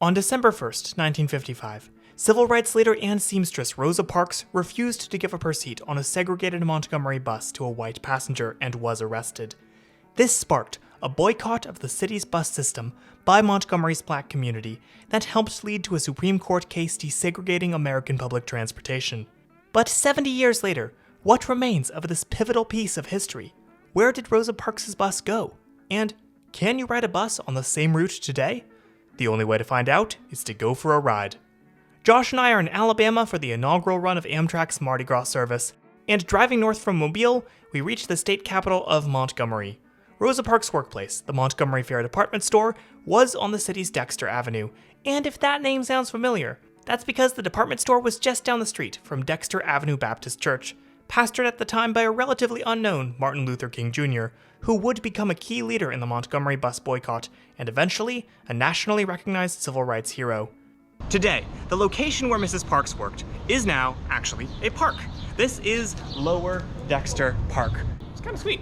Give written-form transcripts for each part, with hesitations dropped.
On December 1st, 1955, civil rights leader and seamstress Rosa Parks refused to give up her seat on a segregated Montgomery bus to a white passenger and was arrested. This sparked a boycott of the city's bus system by Montgomery's black community that helped lead to a Supreme Court case desegregating American public transportation. But 70 years later, what remains of this pivotal piece of history? Where did Rosa Parks' bus go? And can you ride a bus on the same route today? The only way to find out is to go for a ride. Josh and I are in Alabama for the inaugural run of Amtrak's Mardi Gras service, and driving north from Mobile, we reach the state capital of Montgomery. Rosa Parks' workplace, the Montgomery Fair department store, was on the city's Dexter Avenue, and if that name sounds familiar, that's because the department store was just down the street from Dexter Avenue Baptist Church, pastored at the time by a relatively unknown Martin Luther King Jr., who would become a key leader in the Montgomery bus boycott, and eventually a nationally recognized civil rights hero. Today, the location where Mrs. Parks worked is now actually a park. This is Lower Dexter Park. It's kind of sweet.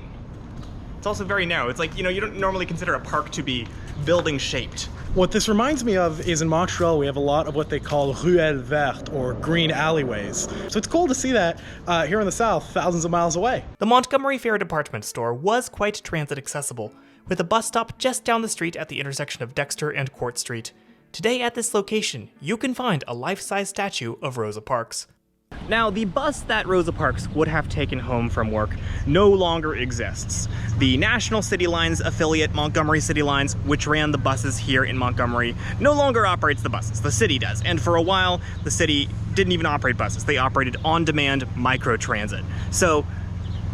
It's also very narrow. It's like, you don't normally consider a park to be building shaped. What this reminds me of is in Montreal, we have a lot of what they call ruelles vertes, or green alleyways. So it's cool to see that here in the South, thousands of miles away. The Montgomery Fair department store was quite transit accessible, with a bus stop just down the street at the intersection of Dexter and Court Street. Today at this location, you can find a life-size statue of Rosa Parks. Now, the bus that Rosa Parks would have taken home from work no longer exists. The National City Lines affiliate, Montgomery City Lines, which ran the buses here in Montgomery, no longer operates the buses. The city does. And for a while, the city didn't even operate buses. They operated on-demand microtransit. So,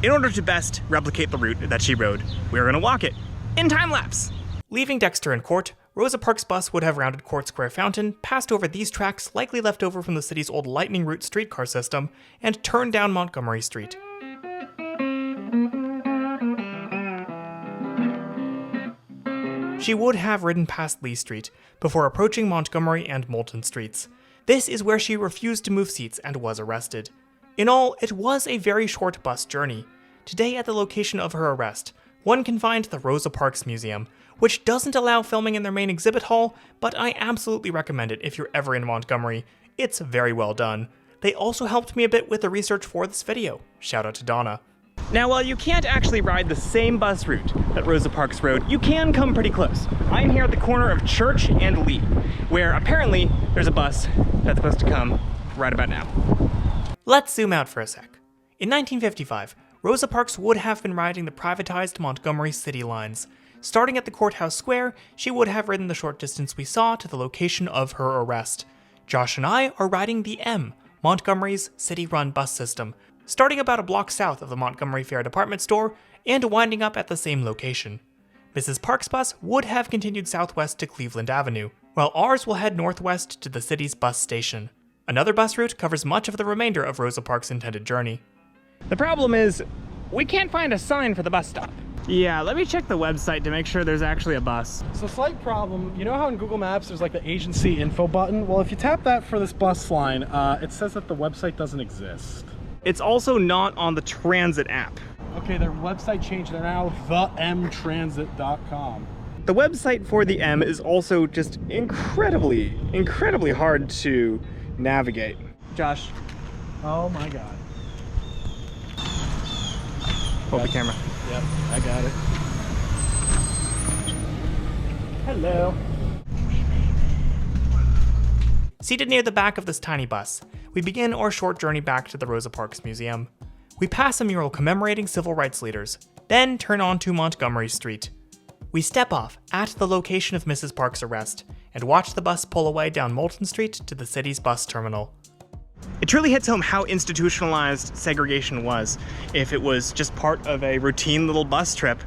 in order to best replicate the route that she rode, we're going to walk it in time-lapse. Leaving Dexter and Court, Rosa Parks' bus would have rounded Court Square Fountain, passed over these tracks likely left over from the city's old Lightning Route streetcar system, and turned down Montgomery Street. She would have ridden past Lee Street before approaching Montgomery and Moulton Streets. This is where she refused to move seats and was arrested. In all, it was a very short bus journey. Today, at the location of her arrest, one can find the Rosa Parks Museum, which doesn't allow filming in their main exhibit hall, but I absolutely recommend it if you're ever in Montgomery. It's very well done. They also helped me a bit with the research for this video. Shout out to Donna. Now, while you can't actually ride the same bus route that Rosa Parks rode, you can come pretty close. I'm here at the corner of Church and Lee, where apparently there's a bus that's supposed to come right about now. Let's zoom out for a sec. In 1955, Rosa Parks would have been riding the privatized Montgomery City Lines. Starting at the Courthouse Square, she would have ridden the short distance we saw to the location of her arrest. Josh and I are riding the M, Montgomery's city-run bus system, starting about a block south of the Montgomery Fair department store and winding up at the same location. Mrs. Parks' bus would have continued southwest to Cleveland Avenue, while ours will head northwest to the city's bus station. Another bus route covers much of the remainder of Rosa Parks' intended journey. The problem is, we can't find a sign for the bus stop. Yeah, let me check the website to make sure there's actually a bus. So slight problem, you know how in Google Maps there's like the agency info button? Well, if you tap that for this bus line, it says that the website doesn't exist. It's also not on the transit app. Okay, their website changed. They're now themtransit.com. The website for the M is also just incredibly hard to navigate. Josh. Oh my God. Hold the camera. Yep, I got it. Hello. Seated near the back of this tiny bus, we begin our short journey back to the Rosa Parks Museum. We pass a mural commemorating civil rights leaders, then turn on to Montgomery Street. We step off at the location of Mrs. Parks' arrest and watch the bus pull away down Moulton Street to the city's bus terminal. It truly hits home how institutionalized segregation was if it was just part of a routine little bus trip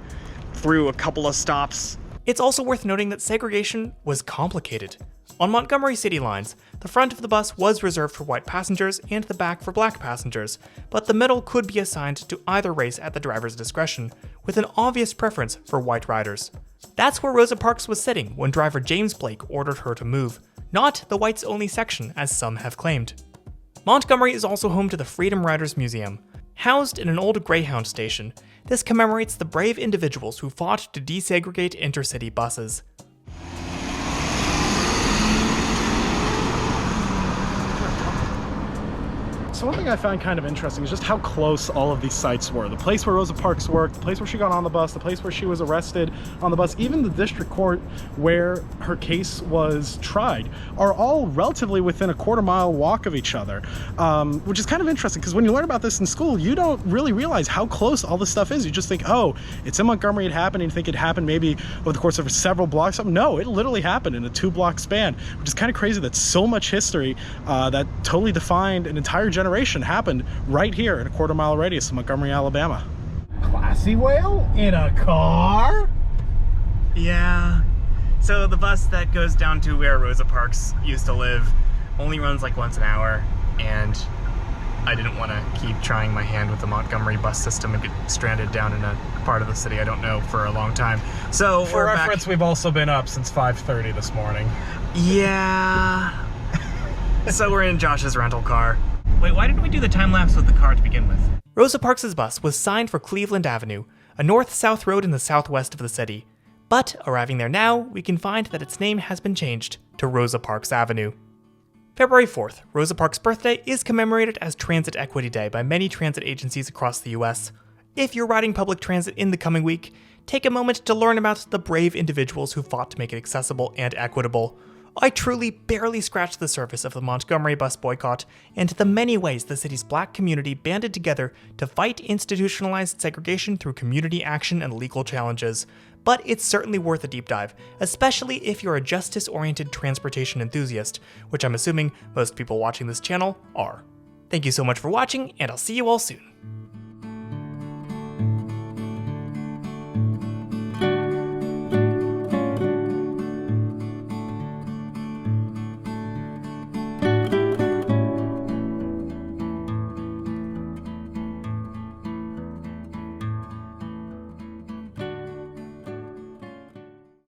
through a couple of stops. It's also worth noting that segregation was complicated. On Montgomery City Lines, the front of the bus was reserved for white passengers and the back for black passengers, but the middle could be assigned to either race at the driver's discretion, with an obvious preference for white riders. That's where Rosa Parks was sitting when driver James Blake ordered her to move, not the whites-only section as some have claimed. Montgomery is also home to the Freedom Riders Museum. Housed in an old Greyhound station, this commemorates the brave individuals who fought to desegregate intercity buses. So one thing I found kind of interesting is just how close all of these sites were. The place where Rosa Parks worked, the place where she got on the bus, the place where she was arrested on the bus, even the district court where her case was tried are all relatively within a quarter-mile walk of each other, which is kind of interesting because when you learn about this in school, you don't really realize how close all this stuff is. You just think, oh, it's in Montgomery, it happened, and you think it happened maybe over the course of several blocks. No, it literally happened in a 2-block span, which is kind of crazy that so much history that totally defined an entire generation happened right here in a quarter-mile radius of Montgomery, Alabama. Classy whale in a car? Yeah. So the bus that goes down to where Rosa Parks used to live only runs like once an hour, and I didn't want to keep trying my hand with the Montgomery bus system and get stranded down in a part of the city I don't know for a long time. So For reference, we've also been up since 5:30 this morning. Yeah. So we're in Josh's rental car. Wait, why didn't we do the time lapse with the car to begin with? Rosa Parks' bus was signed for Cleveland Avenue, a north-south road in the southwest of the city. But arriving there now, we can find that its name has been changed to Rosa Parks Avenue. February 4th, Rosa Parks' birthday, is commemorated as Transit Equity Day by many transit agencies across the US. If you're riding public transit in the coming week, take a moment to learn about the brave individuals who fought to make it accessible and equitable. I truly barely scratched the surface of the Montgomery bus boycott and the many ways the city's black community banded together to fight institutionalized segregation through community action and legal challenges. But it's certainly worth a deep dive, especially if you're a justice-oriented transportation enthusiast, which I'm assuming most people watching this channel are. Thank you so much for watching, and I'll see you all soon.